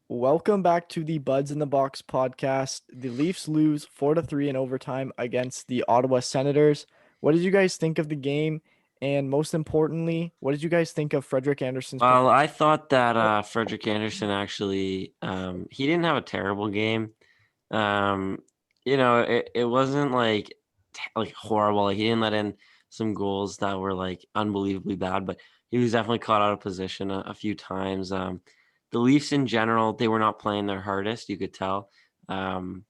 Welcome back to the Buds in the Box podcast. The Leafs lose 4-3 in overtime against the Ottawa Senators. What did you guys think of the game? And most importantly, what did you guys think of Frederick Andersen's Well, performance? I thought that Frederick Andersen actually he didn't have a terrible game. Um, it wasn't like horrible. Like he didn't let in some goals that were like unbelievably bad, but he was definitely caught out of position a few times. The Leafs in general, they were not playing their hardest. You could tell. Um,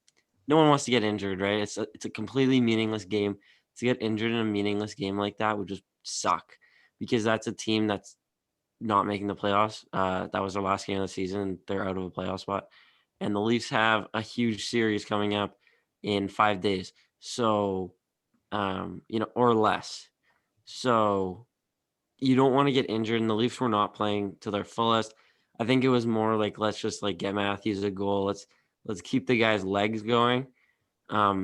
no one wants to get injured, right? It's a completely meaningless game. To get injured in a meaningless game like that would just suck because that's a team that's not making the playoffs. That was their last game of the season. They're out of a playoff spot. And the Leafs have a huge series coming up in 5 days. So, or less. So you don't want to get injured. And the Leafs were not playing to their fullest. I think it was more like, let's just like get Matthews a goal. Let's keep the guy's legs going.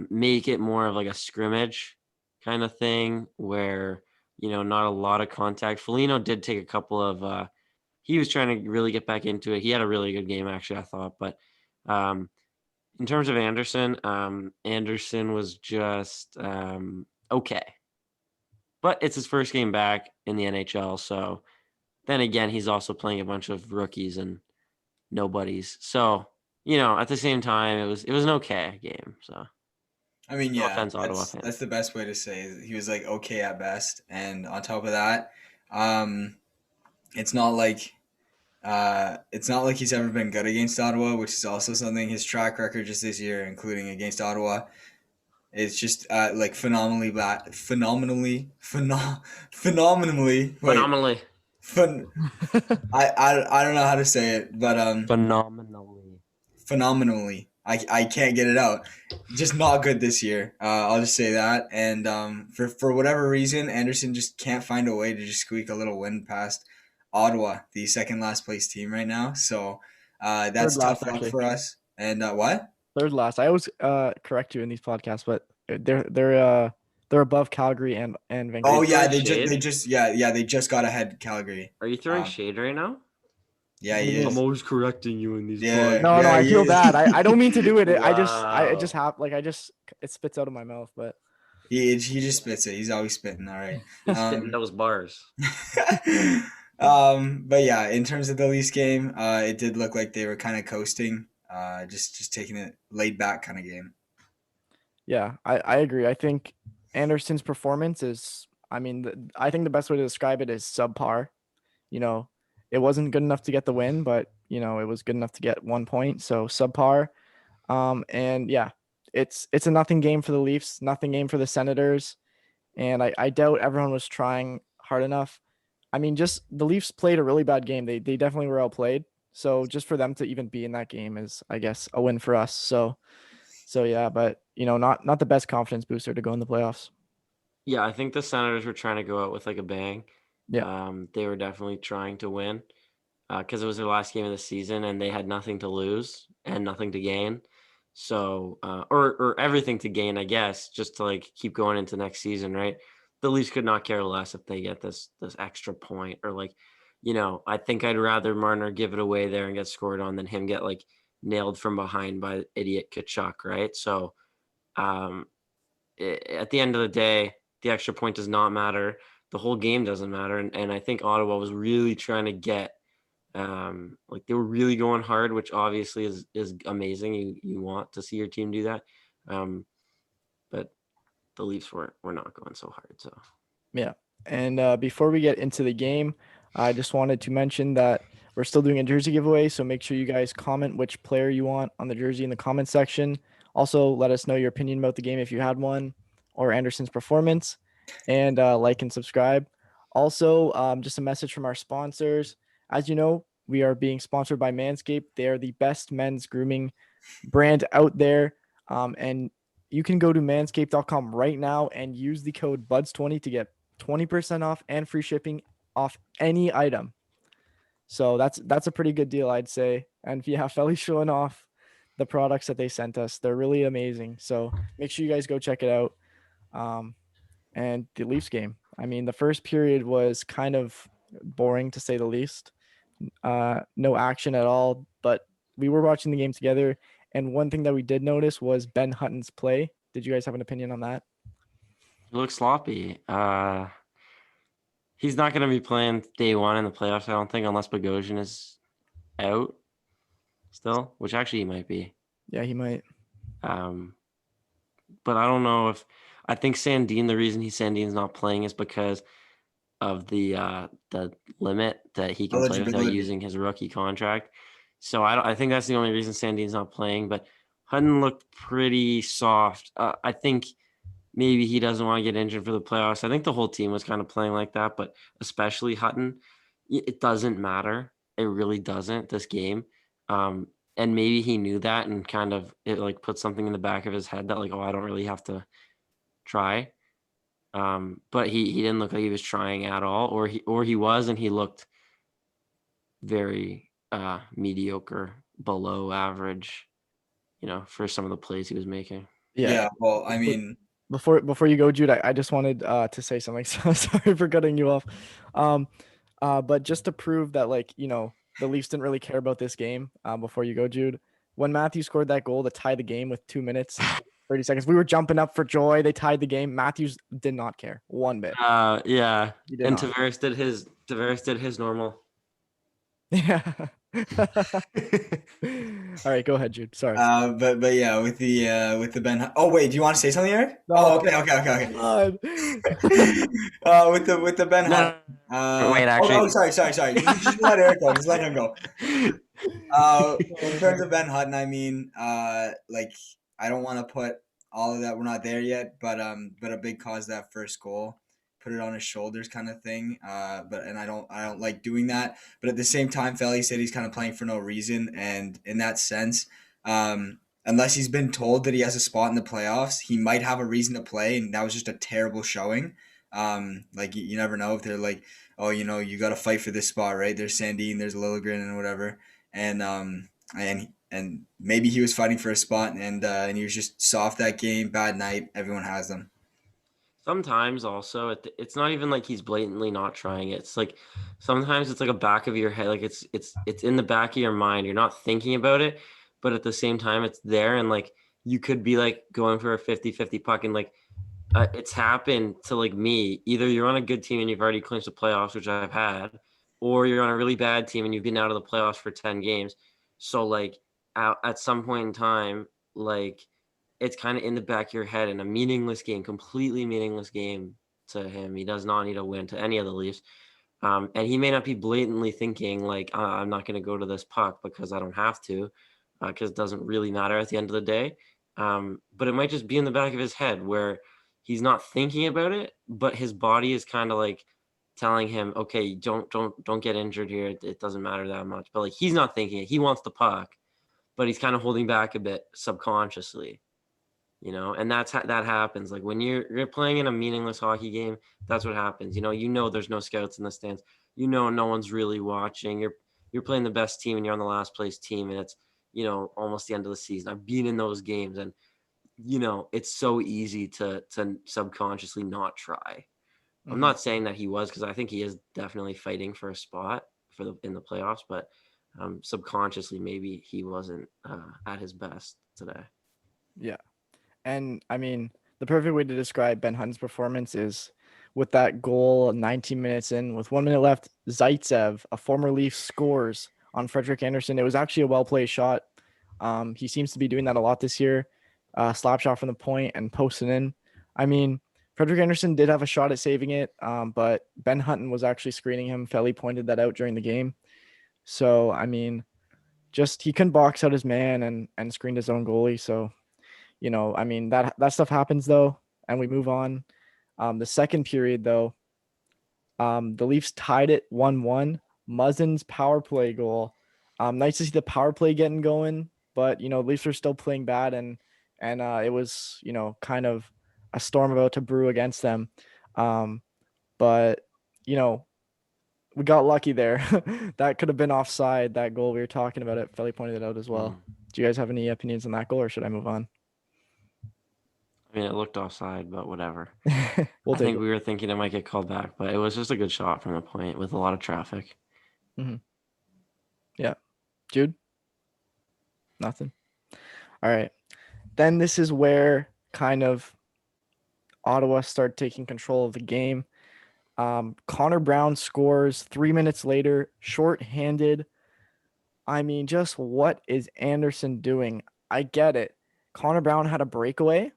Make it more of like a scrimmage kind of thing where, not a lot of contact. Foligno did take a couple of he was trying to really get back into it. He had a really good game, actually, I thought. But um, in terms of Andersen, Andersen was just okay. But it's his first game back in the NHL. So then again, he's also playing a bunch of rookies and nobodies. So, at the same time, it was an okay game. So I mean, no yeah, offense, Ottawa that's fans. the best way to say it. He was like okay at best, and on top of that, um, it's not like he's ever been good against Ottawa, which is also something his track record just this year, including against Ottawa, it's just like phenomenally bad, phenomenally. Wait, Phenomenally. fun. I don't know how to say it, but Phenomenally. phenomenally. I can't get it out. Just not good this year. I'll just say that. And for whatever reason, Anderson just can't find a way to just squeak a little win past Ottawa, the second last place team right now. So Third that's last, tough luck actually. for us. And what? Third last. I always correct you in these podcasts, but they're above Calgary and Are you Oh Vancouver. yeah, throwing shade? they just got ahead Calgary. Are you throwing Um, shade right now? yeah, What do he you mean? I'm is. always correcting you in these Yeah, No, no, yeah, I he feel is. bad. I don't mean to do it. I just Wow. have like I just it spits out of my mouth, but He just spits it. He's always spitting. All right. He's spitting Um, those bars. but yeah, in terms of the Leafs game, it did look like they were kind of coasting, just taking it laid back kind of game. yeah, I agree. I think Anderson's performance is, I think the best way to describe it is subpar. You know, it wasn't good enough to get the win, but it was good enough to get 1 point. So subpar. And yeah, it's a nothing game for the Leafs, nothing game for the Senators. And I doubt everyone was trying hard enough. I mean, just the Leafs played a really bad game. They definitely were outplayed. So just for them to even be in that game is, I guess, a win for us. So yeah, but not the best confidence booster to go in the playoffs. Yeah, I think the Senators were trying to go out with like a bang. Yeah. They were definitely trying to win because it was their last game of the season and they had nothing to lose and nothing to gain. So, or everything to gain, I guess, just to like keep going into next season, right? The Leafs could not care less if they get this extra point or like, I think I'd rather Marner give it away there and get scored on than him get like nailed from behind by idiot Kachuk, right? So, um, at the end of the day, the extra point does not matter. The whole game doesn't matter. And I think Ottawa was really trying to get like they were really going hard, which obviously is amazing. You want to see your team do that. Um, but the Leafs were not going so hard. So Yeah. And before we get into the game, I just wanted to mention that we're still doing a jersey giveaway. So make sure you guys comment which player you want on the jersey in the comment section. Also, let us know your opinion about the game if you had one or Anderson's performance. And like and subscribe. Also, just a message from our sponsors. As you know, we are being sponsored by Manscaped. They are the best men's grooming brand out there. And you can go to manscaped.com right now and use the code BUDS20 to get 20% off and free shipping off any item. So that's a pretty good deal, I'd say. And yeah, Felly's showing off the products that they sent us. They're really amazing. So make sure you guys go check it out. And the Leafs game. I mean, the first period was kind of boring to say the least. No action at all. But we were watching the game together, and one thing that we did notice was Ben Hutton's play. Did you guys have an opinion on that? He looks sloppy. He's not going to be playing day one in the playoffs, I don't think, unless Bogosian is out still, which actually he might be. Yeah, he might. But I don't know if I think Sandin. The reason Sandin's not playing is because of the limit that he can play without Eligibility. using his rookie contract. So I think that's the only reason Sandin's not playing. But Hutton looked pretty soft. I think maybe he doesn't want to get injured for the playoffs. I think the whole team was kind of playing like that, but especially Hutton. It doesn't matter. It really doesn't, this game. And maybe he knew that and kind of it like put something in the back of his head that like, oh, I don't really have to try. But he didn't look like he was trying at all, or he was, and he looked very mediocre, below average, for some of the plays he was making. Yeah. Well, I mean, Before you go, Jude, I just wanted to say something. So sorry for cutting you off. But just to prove that, like, the Leafs didn't really care about this game. Before you go, Jude, when Matthews scored that goal to tie the game with 2 minutes, 30 seconds, we were jumping up for joy. They tied the game. Matthews did not care one bit. Yeah. He did And not. Tavares did his normal. Yeah. All right, go ahead, Jude. Sorry. but yeah, with the Ben. Oh wait, do you want to say something, Eric? No. Oh, okay. God. With the Ben. No, wait, actually. Oh, sorry. Just let Eric go. Just let him go. In terms of Ben Hutton, I mean, like, I don't want to put all of that. We're not there yet, but a big cause that first goal, put it on his shoulders, kind of thing. And I don't like doing that. But at the same time, Felly said he's kind of playing for no reason, and in that sense, unless he's been told that he has a spot in the playoffs, he might have a reason to play, and that was just a terrible showing. Like you never know if they're like, oh, you got to fight for this spot, right? There's Sandin, there's Liljegren, and whatever, and maybe he was fighting for a spot, and he was just soft that game. Bad night. Everyone has them. Sometimes also it's not even like he's blatantly not trying it. It's like sometimes it's like a back of your head, like it's in the back of your mind. You're not thinking about it, but at the same time it's there, and like you could be like going for a 50-50 puck, and like it's happened to like me. Either you're on a good team and you've already clinched the playoffs, which I've had, or you're on a really bad team and you've been out of the playoffs for 10 games. So like at some point in time, like it's kind of in the back of your head, in a meaningless game, completely meaningless game to him. He does not need a win to any of the Leafs. And he may not be blatantly thinking like, I'm not going to go to this puck because I don't have to, because it doesn't really matter at the end of the day. But it might just be in the back of his head where he's not thinking about it, but his body is kind of like telling him, okay, don't get injured here. It doesn't matter that much. But like he's not thinking it. He wants the puck, but he's kind of holding back a bit subconsciously. And that happens. Like when you're playing in a meaningless hockey game, that's what happens. There's no scouts in the stands. No one's really watching. You're playing the best team and you're on the last place team, and it's almost the end of the season. I've been in those games, and it's so easy to subconsciously not try. Mm-hmm. I'm not saying that he was, because I think he is definitely fighting for a spot in the playoffs, but subconsciously maybe he wasn't at his best today. Yeah. And I mean, the perfect way to describe Ben Hutton's performance is with that goal 19 minutes in, with 1 minute left, Zaitsev, a former Leaf, scores on Frederick Andersen. It was actually a well-played shot. He seems to be doing that a lot this year. Slap shot from the point and posting in. I mean, Frederick Andersen did have a shot at saving it, but Ben Hutton was actually screening him. Felly pointed that out during the game. So, I mean, just he couldn't box out his man and screened his own goalie. So, I mean, that stuff happens, though, and we move on. The second period, though, the Leafs tied it 1-1. Muzzin's power play goal. Nice to see the power play getting going, but, the Leafs are still playing bad, and it was, kind of a storm about to brew against them. But, we got lucky there. That could have been offside, that goal we were talking about. It Felly pointed it out as well. Do you guys have any opinions on that goal, or should I move on? I mean, it looked offside, but whatever. I think we were thinking it might get called back, but it was just a good shot from the point with a lot of traffic. Mm-hmm. Yeah. Jude? Nothing. All right. Then this is where kind of Ottawa start taking control of the game. Connor Brown scores 3 minutes later, short-handed. I mean, just what is Andersen doing? I get it. Connor Brown had a breakaway,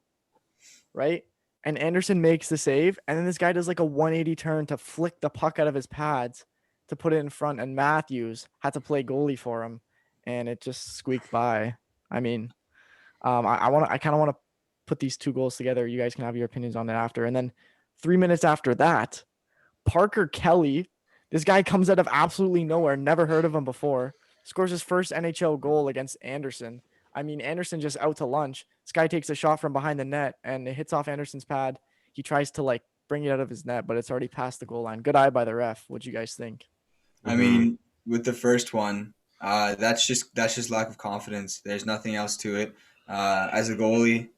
right? And Andersen makes the save, and then this guy does like a 180 turn to flick the puck out of his pads to put it in front, and Matthews had to play goalie for him, and it just squeaked by. I mean, I kind of want to put these two goals together. You guys can have your opinions on it after. And then 3 minutes after that, Parker Kelly, this guy comes out of absolutely nowhere, never heard of him before, scores his first NHL goal against Andersen. I mean, Andersen just out to lunch. This guy takes a shot from behind the net and it hits off Andersen's pad. He tries to like bring it out of his net, but it's already past the goal line. Good eye by the ref. What'd you guys think? I mean, with the first one, that's just lack of confidence. There's nothing else to it. As a goalie,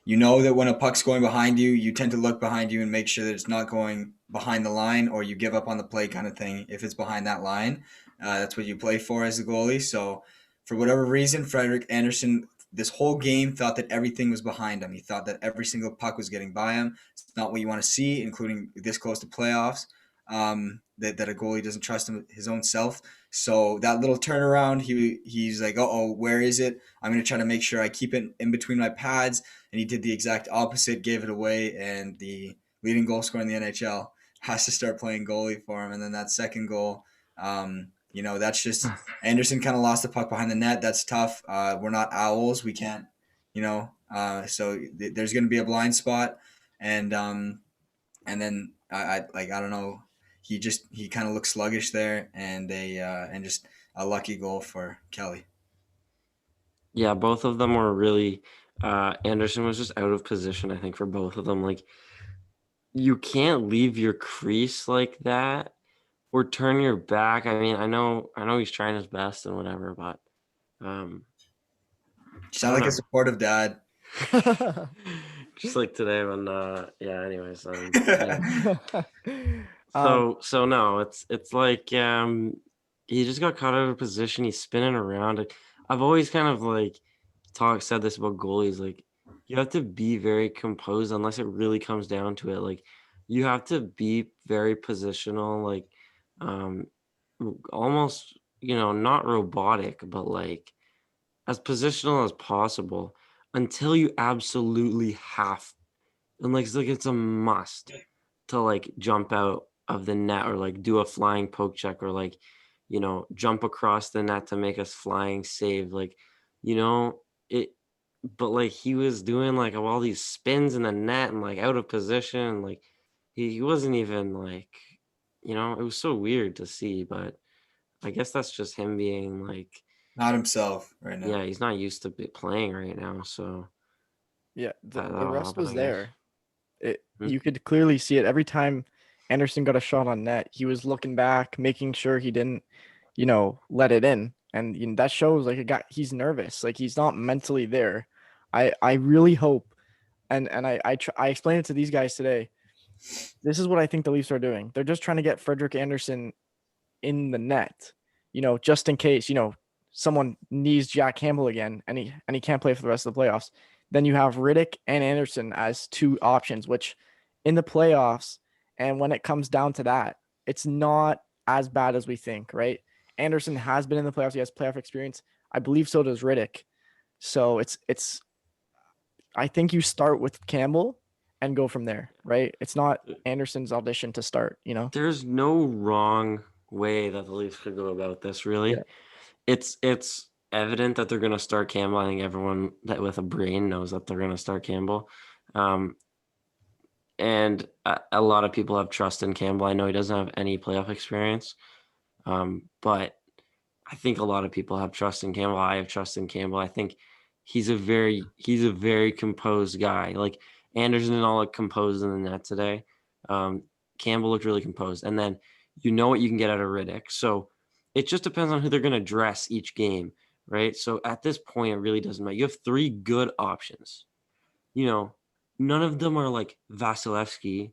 you know that when a puck's going behind you, you tend to look behind you and make sure that it's not going behind the line, or you give up on the play kind of thing. If it's behind that line, that's what you play for as a goalie. So, for whatever reason, Frederick Andersen this whole game thought that everything was behind him. He thought that every single puck was getting by him. It's not what you want to see, including this close to playoffs. That a goalie doesn't trust his own self. So that little turnaround, he's like, oh, where is it? I'm going to try to make sure I keep it in between my pads. And he did the exact opposite, gave it away, and the leading goal scorer in the NHL has to start playing goalie for him. And then that second goal, that's just Andersen kind of lost the puck behind the net. That's tough. We're not owls. We can't, so there's going to be a blind spot. And then I don't know. He kind of looked sluggish there, and just a lucky goal for Kelly. Yeah, both of them were really. Andersen was just out of position, I think, for both of them. Like, you can't leave your crease like that or turn your back. I mean, I know he's trying his best and whatever, but you sound like a supportive dad. Just like today when yeah, anyways. Yeah. So no, it's like he just got caught out of position. He's spinning around. I've always kind of like said this about goalies. Like, you have to be very composed unless it really comes down to it. Like, you have to be very positional, like almost, not robotic, but like as positional as possible until you absolutely have, and like it's a must to like jump out of the net or like do a flying poke check or like, jump across the net to make a flying save. Like, it, but like he was doing like all these spins in the net and like out of position. Like he wasn't even like, it was so weird to see, but I guess that's just him being like not himself right now. Yeah, he's not used to playing right now, so yeah, the rest happen, was there. You could clearly see it every time Andersen got a shot on net. He was looking back, making sure he didn't, let it in, and that shows like he's nervous, like he's not mentally there. I really hope, and I explained it to these guys today. This is what I think the Leafs are doing. They're just trying to get Frederick Andersen in the net, just in case, someone needs Jack Campbell again and he can't play for the rest of the playoffs. Then you have Riddick and Andersen as two options, which in the playoffs, and when it comes down to that, it's not as bad as we think, right? Andersen has been in the playoffs. He has playoff experience. I believe so does Riddick. So I think you start with Campbell and go from there, right? It's not Andersen's audition to start, There's no wrong way that the Leafs could go about this, really. Yeah. It's evident that they're going to start Campbell. I think everyone that with a brain knows that they're going to start Campbell. And a lot of people have trust in Campbell. I know he doesn't have any playoff experience, but I think a lot of people have trust in Campbell. I have trust in Campbell. I think he's a very composed guy. Like, Andersen didn't all look composed in the net today. Campbell looked really composed. And then what you can get out of Riddick. So it just depends on who they're going to dress each game, right? So at this point, it really doesn't matter. You have three good options. None of them are like Vasilevsky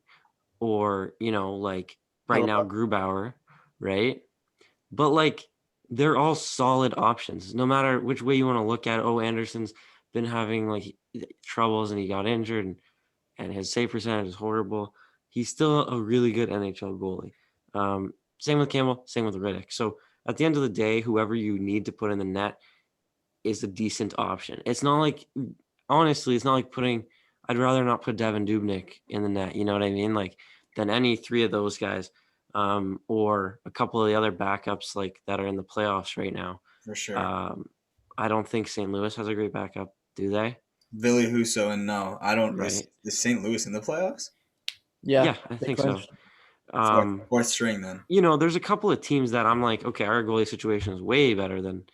or, like right now Grubauer, right? But like they're all solid options, no matter which way you want to look at it. Oh, Anderson's been having like troubles and he got injured and his save percentage is horrible. He's still a really good NHL goalie. Same with Campbell, same with Riddick. So at the end of the day, whoever you need to put in the net is a decent option. It's not like, honestly, it's not like I'd rather not put Devin Dubnyk in the net. You know what I mean? Like than any three of those guys, or a couple of the other backups like that are in the playoffs right now. For sure. I don't think St. Louis has a great backup, do they? Billy Husso, and no, I don't. Right. Is St. Louis in the playoffs? Yeah, I think so. Fourth string then. You know, there's a couple of teams that I'm like, okay, our goalie situation is way better than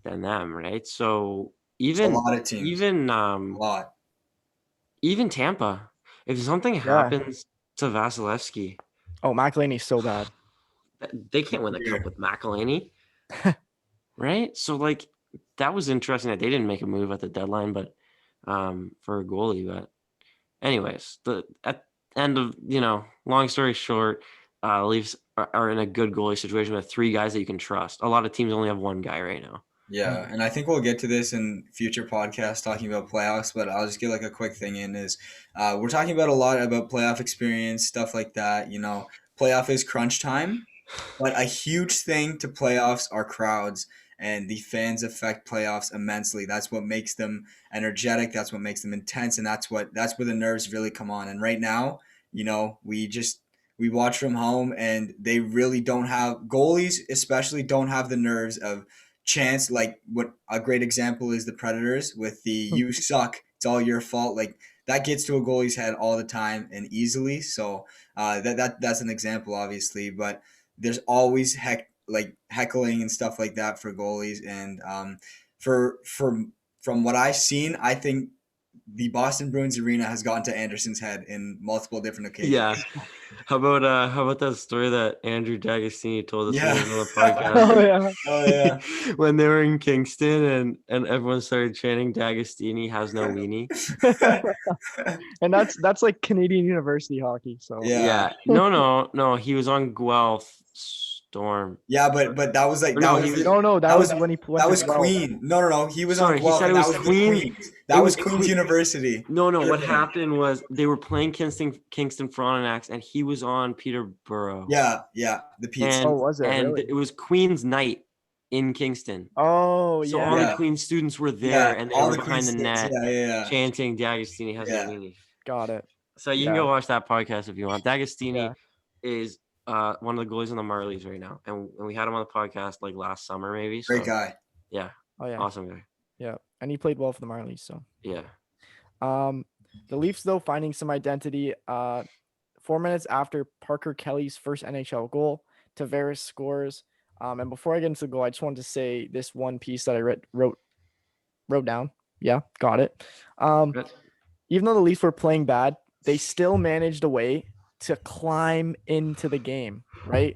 them, right? So even a lot of teams. A lot. Even Tampa. If something happens to Vasilevsky, oh, McElhinney's so bad. They can't win the cup with McElhinney, right? So like that was interesting that they didn't make a move at the deadline, but for a goalie. But anyways, at end of long story short, Leafs are in a good goalie situation with three guys that you can trust. A lot of teams only have one guy right now. Yeah, and I think we'll get to this in future podcasts talking about playoffs, but I'll just get like a quick thing in is we're talking about a lot about playoff experience, stuff like that. Playoff is crunch time, but a huge thing to playoffs are crowds, and the fans affect playoffs immensely. That's what makes them energetic. That's what makes them intense, and that's where the nerves really come on. And right now, we watch from home, and they really don't have goalies, especially don't have the nerves of chance. Like what a great example is the Predators with the "you suck, it's all your fault." Like that gets to a goalie's head all the time and easily. So that's an example, obviously, but there's always heckling and stuff like that for goalies. And from what I've seen, I think the Boston Bruins arena has gotten to Anderson's head in multiple different occasions. Yeah. How about that story that Andrew D'Agostini told us Yeah. on the podcast? Oh yeah. When they were in Kingston and everyone started chanting "D'Agostini has no weenie." And that's like Canadian university hockey. So yeah. No. He was on Guelph Storm. Yeah, but that was like that was when he went. That was Queen. No. He was on Guelph. He said it was Queen. That was Queen's University. No. What happened was they were playing Kingston Frontenacs, and he was on Peterborough. Yeah, the Pete's. Oh, was it? And really? it was Queen's night in Kingston. Oh, yeah. So all the Queen students were there, and they were behind the net, chanting "D'Agostini has no weenie." Got it. So you can go watch that podcast if you want. D'Agostini is one of the goalies on the Marlies right now, and we had him on the podcast like last summer, maybe. So, great guy. Yeah. Oh yeah. Awesome guy. Yeah, and he played well for the Marlies. So yeah. The Leafs though finding some identity. 4 minutes after Parker Kelly's first NHL goal, Tavares scores. And before I get into the goal, I just wanted to say this one piece that I wrote down. Yeah, got it. Even though the Leafs were playing bad, they still managed a way to climb into the game, right?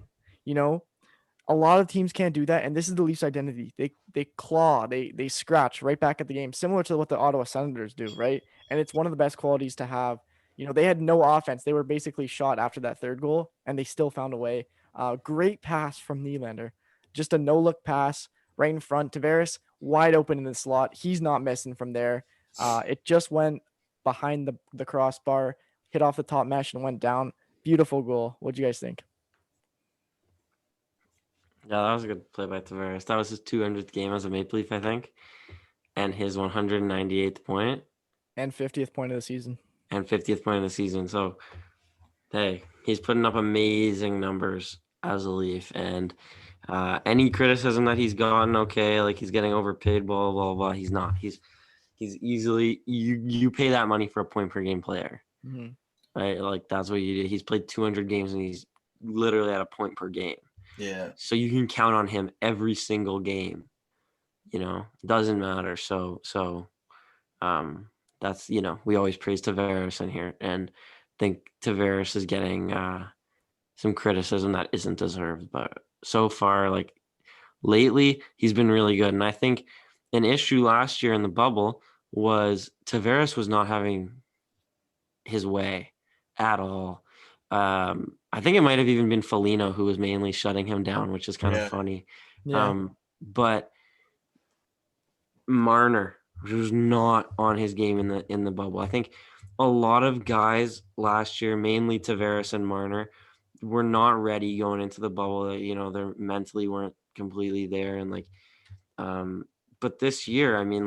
A lot of teams can't do that, and this is the Leafs' identity. They claw, they scratch right back at the game, similar to what the Ottawa Senators do, right? And it's one of the best qualities to have. They had no offense. They were basically shot after that third goal, and they still found a way. Great pass from Nylander. Just a no-look pass right in front. Tavares wide open in the slot. He's not missing from there. It just went behind the crossbar, hit off the top mesh, and went down. Beautiful goal. What'd you guys think? Yeah, that was a good play by Tavares. That was his 200th game as a Maple Leaf, I think, and his 198th point. And 50th point of the season. So, hey, he's putting up amazing numbers as a Leaf. And any criticism that he's gotten, okay, like he's getting overpaid, blah, blah, blah, he's not. He's easily – you pay that money for a point per game player, right? Like that's what you do. He's played 200 games, and he's literally at a point per game. Yeah. So you can count on him every single game. Doesn't matter. So that's we always praise Tavares in here, and think Tavares is getting some criticism that isn't deserved. But so far, like lately, he's been really good. And I think an issue last year in the bubble was Tavares was not having his way at all. I think it might have even been Foligno who was mainly shutting him down, which is kind of funny. Yeah. but Marner was not on his game in the bubble. I think a lot of guys last year, mainly Tavares and Marner, were not ready going into the bubble. They mentally weren't completely there, and but this year, I mean,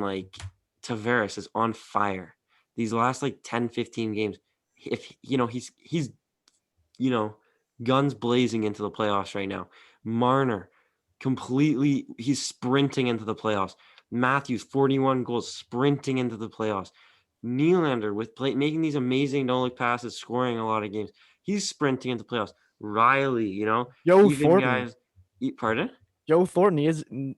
Tavares is on fire. These last 10, 15 games, if he's guns blazing into the playoffs right now. Marner, he's sprinting into the playoffs. Matthews, 41 goals, sprinting into the playoffs. Nylander making these amazing no-look passes, scoring a lot of games. He's sprinting into playoffs. Riley, Yo, even Thornton. guys. Pardon? Joe Thornton, he has 8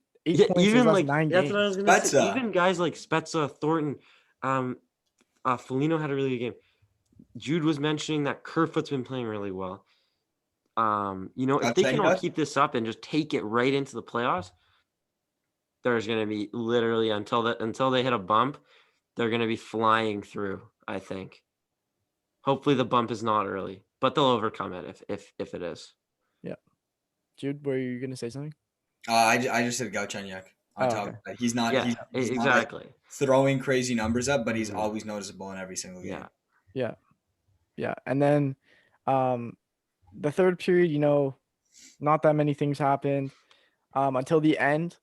points in his last 9 that's games. what I was gonna say. Spezza. Even guys like Spezza, Thornton, Foligno had a really good game. Jude was mentioning that Kerfoot's been playing really well. If they can all keep this up and just take it right into the playoffs, there's going to be literally until they hit a bump, they're going to be flying through, I think. Hopefully the bump is not early, but they'll overcome it if it is. Yeah. Jude, were you going to say something? I just said Galchenyuk on top. Okay. He's not. Yeah, he's exactly. not throwing crazy numbers up, but he's always noticeable in every single game. Yeah. And then the third period, not that many things happened until the end.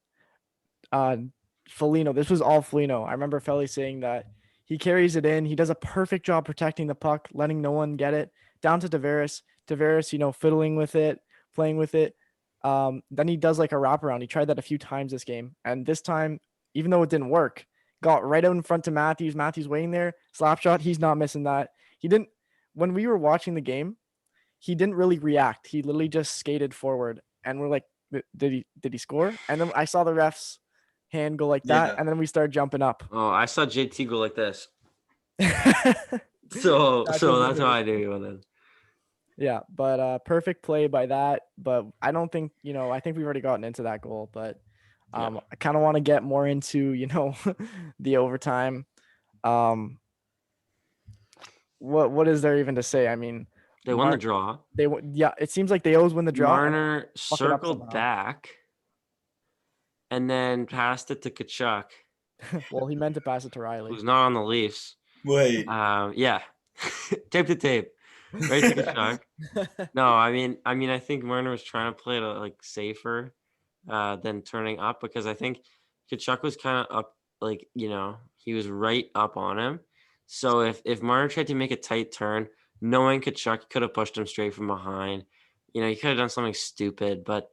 Foligno, this was all Foligno. I remember Felly saying that he carries it in. He does a perfect job protecting the puck, letting no one get it. Down to Tavares. Tavares, fiddling with it, playing with it. Then he does a wraparound. He tried that a few times this game. And this time, even though it didn't work, got right out in front to Matthews. Matthews waiting there. Slap shot. He's not missing that. When we were watching the game, he didn't really react. He literally just skated forward. And we're like, did he score? And then I saw the refs hand go like that. Yeah. And then we started jumping up. Oh, I saw JT go like this. So that's how I knew he went in. Yeah, but perfect play by that. But I don't think, I think we've already gotten into that goal. But I kind of want to get more into, the overtime. What is there even to say? I mean, they won the draw. It seems like they always win the draw. Marner circled back and then passed it to Tkachuk. Well, he meant to pass it to Riley, who's not on the Leafs. Wait. Yeah, tape to tape. Right to Tkachuk. No, I mean, I think Marner was trying to play it safer than turning up, because I think Tkachuk was kind of up, he was right up on him. So if Marner tried to make a tight turn, knowing Tkachuk could have pushed him straight from behind, he could have done something stupid. But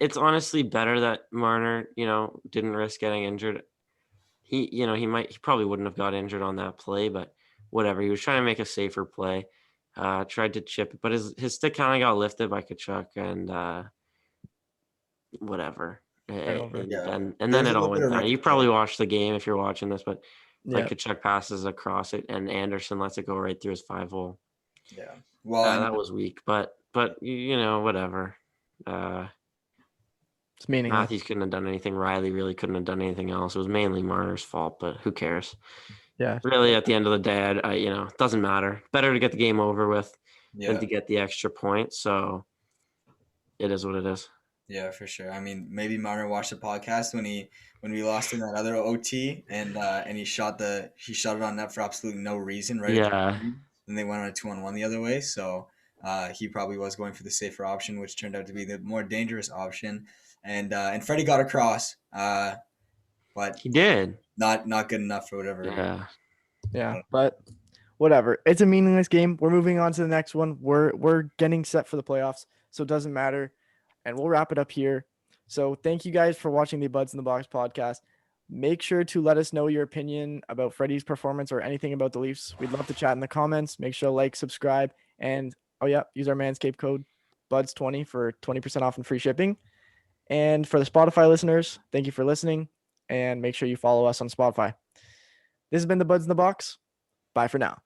it's honestly better that Marner, didn't risk getting injured. He probably wouldn't have got injured on that play, but whatever. He was trying to make a safer play. Tried to chip it, but his stick kind of got lifted by Tkachuk, and whatever. And then it all went down. You probably watched the game if you're watching this, but Tkachuk passes across it, and Andersen lets it go right through his 5-hole. Yeah. Well, that was weak, but whatever. It's meaningless. Matthews couldn't have done anything. Riley really couldn't have done anything else. It was mainly Marner's fault, but who cares? Yeah. Really, at the end of the day, it doesn't matter. Better to get the game over with than to get the extra point. So it is what it is. Yeah, for sure. I mean, maybe Marner watched the podcast when we lost in that other OT, and he shot it on net for absolutely no reason, right? Yeah. And they went on a 2-on-1 the other way. So he probably was going for the safer option, which turned out to be the more dangerous option. And Freddie got across, but he did. Not good enough for whatever. Yeah, but whatever. It's a meaningless game. We're moving on to the next one. We're getting set for the playoffs, so it doesn't matter. And we'll wrap it up here. So thank you guys for watching the Buds in the Box podcast. Make sure to let us know your opinion about Freddie's performance or anything about the Leafs. We'd love to chat in the comments. Make sure to like, subscribe, and use our Manscaped code BUDS20 for 20% off and free shipping. And for the Spotify listeners, thank you for listening, and make sure you follow us on Spotify. This has been the Buds in the Box. Bye for now.